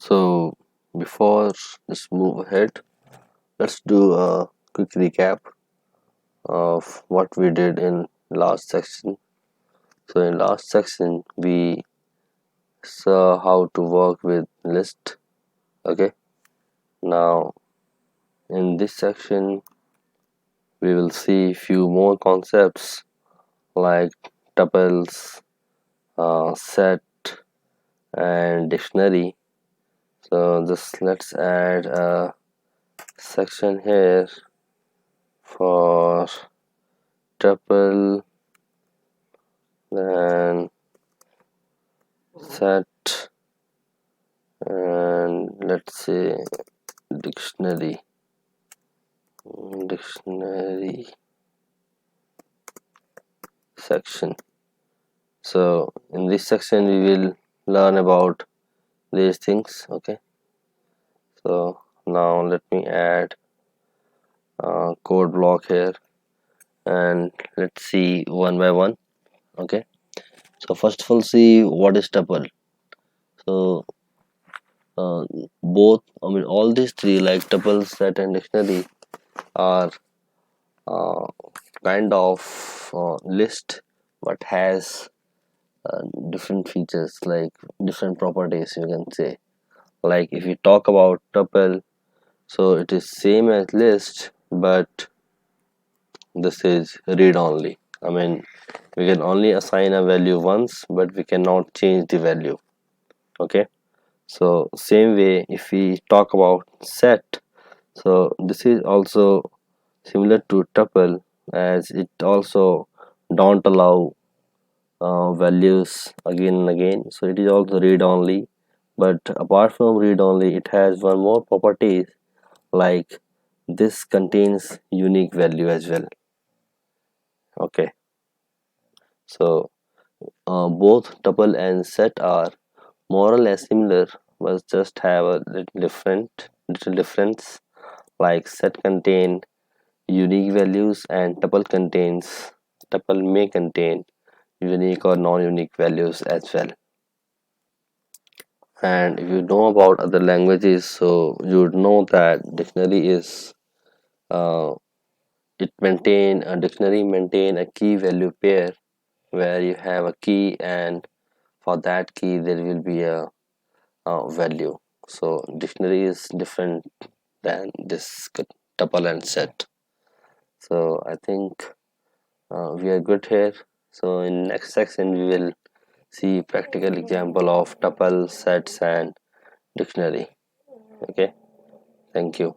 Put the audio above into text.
So before let's move ahead, let's do a quick recap of what we did in last section. So in last section we saw how to work with list. Okay, now in this section we will see few more concepts like tuples, set, and dictionary. So just let's add a section here for tuple, then set, and let's say dictionary. Dictionary section. So in this section we will learn about these things. Okay, so now let me add a code block here and let's see one by one. Okay, so first of all, see what is tuple. So uh, both, I mean, all these three, like tuple, set, and dictionary, are uh, kind of list but has uh, different features, like different properties, you can say. Like if you talk about tuple, so it is same as list, but this is read only. I mean, we can only assign a value once, but we cannot change the value. Okay, so same way if we talk about set, so this is also similar to tuple, as it also don't allow values again and again, so it is also read only. But apart from read only, it has one more property, like this contains unique value as well. Okay, so both tuple and set are more or less similar, but just have a little difference. Like set contain unique values and tuple may contain unique or non-unique values as well. And if you know about other languages, so you would know that dictionary is uh, maintain a key value pair, where you have a key, and for that key there will be a value. So dictionary is different than this tuple and set. So I think we are good here. So in next section we will see practical example of tuple, sets, and dictionary. Okay, thank you.